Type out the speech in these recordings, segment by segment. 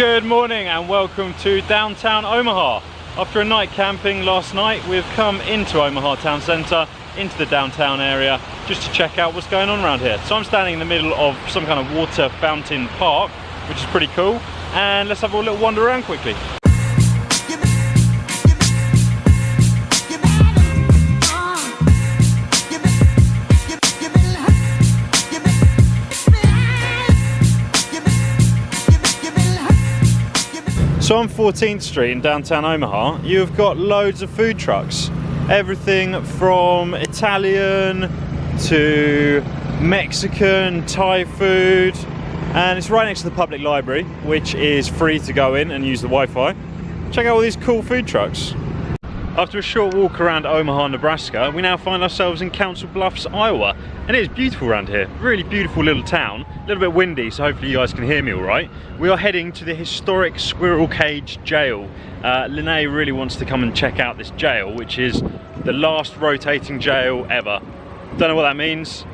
Good morning and welcome to downtown Omaha. After a night camping last night, we've come into Omaha town centre, into the downtown area, just to check out what's going on around here. So I'm standing in the middle of some kind of water fountain park, which is pretty cool, and let's have a little wander around quickly. So on 14th Street in downtown Omaha, you've got loads of food trucks. Everything from Italian to Mexican, Thai food. And it's right next to the public library, which is free to go in and use the Wi-Fi. Check out all these cool food trucks. After a short walk around Omaha, Nebraska, we now find ourselves in Council Bluffs, Iowa. And it is beautiful around here. Really beautiful little town. A little bit windy, so hopefully you guys can hear me all right. We are heading to the historic Squirrel Cage jail. Linnea really wants to come and check out this jail, which is the last rotating jail ever. Don't know what that means.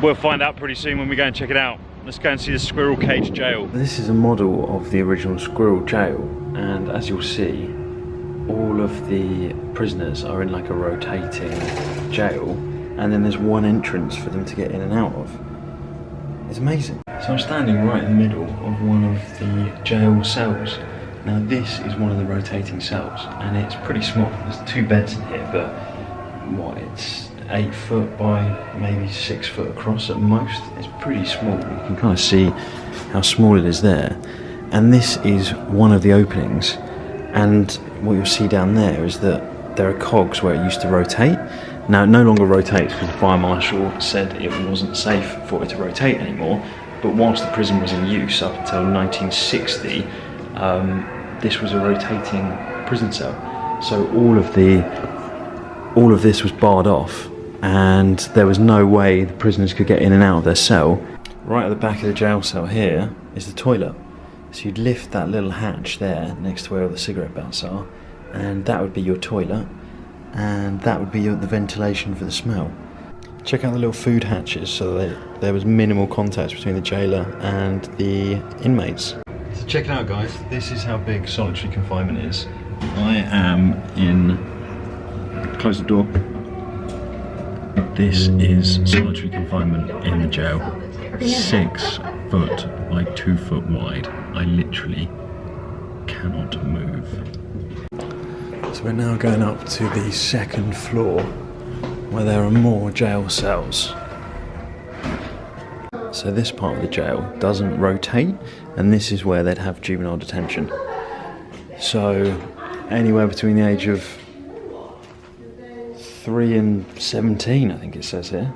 We'll find out pretty soon when we go and check it out. Let's go and see the Squirrel Cage jail. This is a model of the original Squirrel jail, and as you'll see, all of the prisoners are in like a rotating jail, and then there's one entrance for them to get in and out of. It's amazing. So I'm standing right in the middle of one of the jail cells. Now this is one of the rotating cells, and it's pretty small. There's 2 beds in here, but what, it's 8 foot by maybe 6 foot across at most. It's pretty small. You can kind of see how small it is there. And this is one of the openings. And what you'll see down there is that there are cogs where it used to rotate. Now it no longer rotates because the fire marshal said it wasn't safe for it to rotate anymore. But whilst the prison was in use up until 1960, this was a rotating prison cell. So all of this was barred off, and there was no way the prisoners could get in and out of their cell. Right at the back of the jail cell here is the toilet. So you'd lift that little hatch there next to where all the cigarette butts are, and that would be your toilet, and that would be the ventilation for the smell. Check out the little food hatches so that there was minimal contact between the jailer and the inmates. So check it out, guys. This is how big solitary confinement is. I am in... Close the door. This is solitary confinement in the jail. 6 foot by 2 foot wide. I literally cannot move. So we're now going up to the 2nd floor where there are more jail cells. So this part of the jail doesn't rotate, and this is where they'd have juvenile detention. So anywhere between the age of 3 and 17, I think it says here.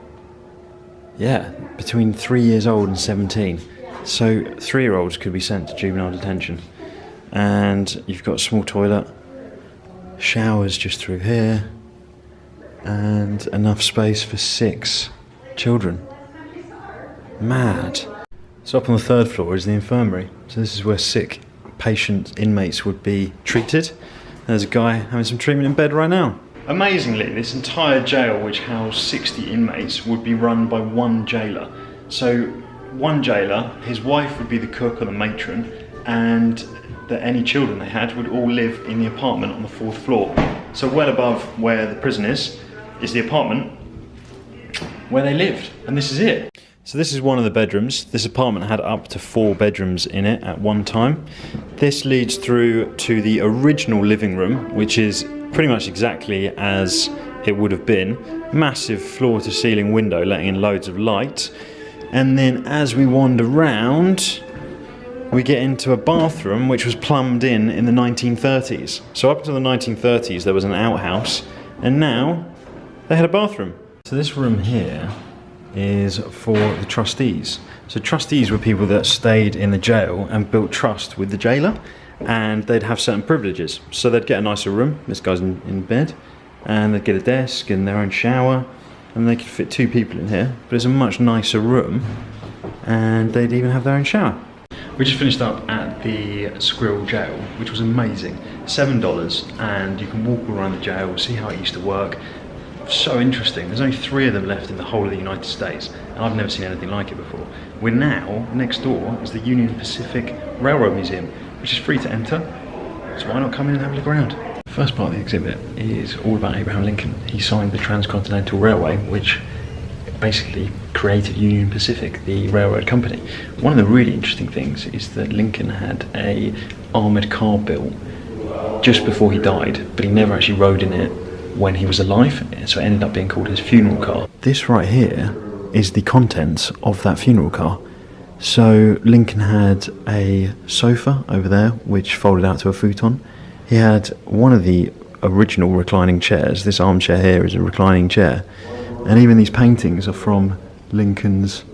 Yeah, between 3 years old and 17. So 3-year-olds could be sent to juvenile detention. And you've got a small toilet, showers just through here, and enough space for 6 children. Mad. So up on the 3rd floor is the infirmary. So this is where sick patient inmates would be treated. There's a guy having some treatment in bed right now. Amazingly, this entire jail, which housed 60 inmates, would be run by one jailer. So one jailer, his wife would be the cook or the matron, and any children they had would all live in the apartment on the 4th floor. So well above where the prison is the apartment where they lived, and this is it. So this is one of the bedrooms. This apartment had up to 4 bedrooms in it at one time. This leads through to the original living room, which is pretty much exactly as it would have been. Massive floor-to-ceiling window letting in loads of light. And then as we wander round, we get into a bathroom which was plumbed in the 1930s. So up until the 1930s there was an outhouse, and now they had a bathroom. So this room here is for the trustees. So trustees were people that stayed in the jail and built trust with the jailer, and they'd have certain privileges. So they'd get a nicer room, this guy's in bed, and they'd get a desk and their own shower, and they could fit 2 people in here, but it's a much nicer room, and they'd even have their own shower. We just finished up at the Squirrel jail, which was amazing. $7, and you can walk around the jail, see how it used to work. So interesting. There's only 3 of them left in the whole of the United States, and I've never seen anything like it before. We're now, next door is the Union Pacific Railroad Museum, which is free to enter. So why not come in and have a look around? The first part of the exhibit is all about Abraham Lincoln. He signed the Transcontinental Railway, which basically created Union Pacific, the railroad company. One of the really interesting things is that Lincoln had a armoured car built just before he died, but he never actually rode in it when he was alive, so it ended up being called his funeral car. This right here is the contents of that funeral car. So Lincoln had a sofa over there which folded out to a futon. He had one of the original reclining chairs. This armchair here is a reclining chair, and even these paintings are from Lincoln's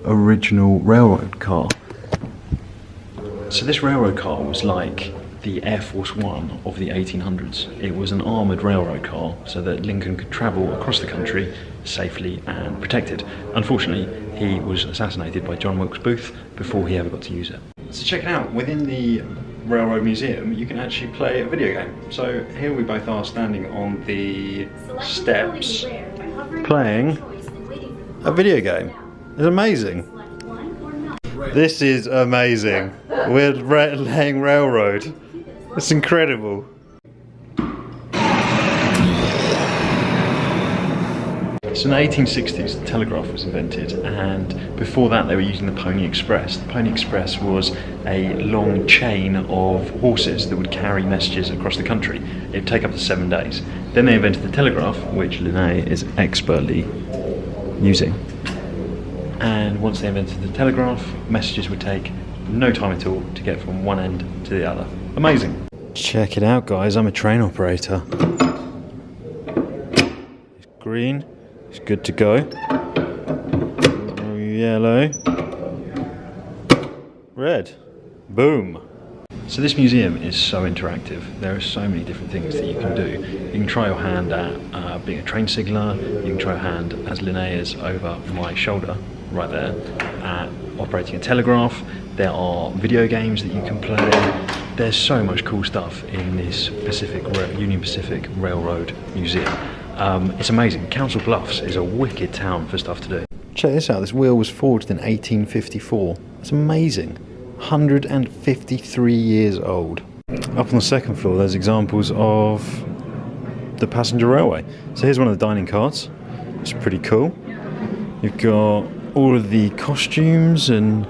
original railroad car. So this railroad car was like the Air Force One of the 1800s. It was an armoured railroad car so that Lincoln could travel across the country safely and protected. Unfortunately, he was assassinated by John Wilkes Booth before he ever got to use it. So check it out, within the Railroad Museum you can actually play a video game. So here we both are standing on the steps playing a video game. It's amazing. This is amazing. We're laying railroad. It's incredible. So in the 1860s, the telegraph was invented, and before that they were using the Pony Express. The Pony Express was a long chain of horses that would carry messages across the country. It would take up to 7 days. Then they invented the telegraph, which Linnaeus is expertly using. And once they invented the telegraph, messages would take no time at all to get from one end to the other. Amazing. Check it out, guys. I'm a train operator. It's green. It's good to go. Yellow. Red. Boom. So this museum is so interactive. There are so many different things that you can do. You can try your hand at being a train signaller. You can try your hand, as Linnaeus over my shoulder, right there, at operating a telegraph. There are video games that you can play. There's so much cool stuff in this Union Pacific Railroad Museum. It's amazing. Council Bluffs is a wicked town for stuff to do. Check this out. This wheel was forged in 1854. It's amazing. 153 years old. Up on the second floor there's examples of the passenger railway. So here's one of the dining cars. It's pretty cool. You've got all of the costumes and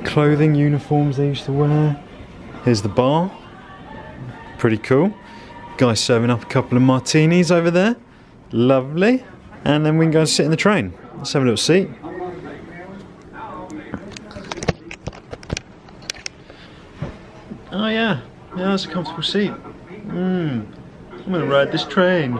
clothing, uniforms they used to wear. Here's the bar. Pretty cool. Guy serving up a couple of martinis over there. Lovely. And then we can go and sit in the train. Let's have a little seat. Oh yeah, that's a comfortable seat. I'm gonna ride this train.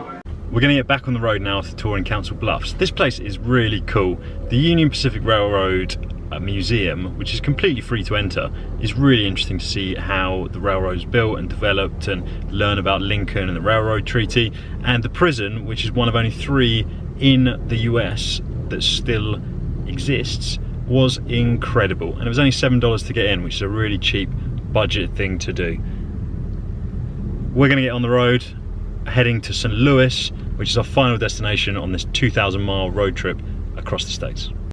We're gonna get back on the road now after touring Council Bluffs. This place is really cool. The Union Pacific Railroad Museum, which is completely free to enter, is really interesting to see how the railroad was built and developed, and learn about Lincoln and the Railroad Treaty. And the prison, which is one of only 3 in the US that still exists, was incredible. And it was only $7 to get in, which is a really cheap budget thing to do. We're going to get on the road, heading to St. Louis, which is our final destination on this 2,000-mile road trip across the states.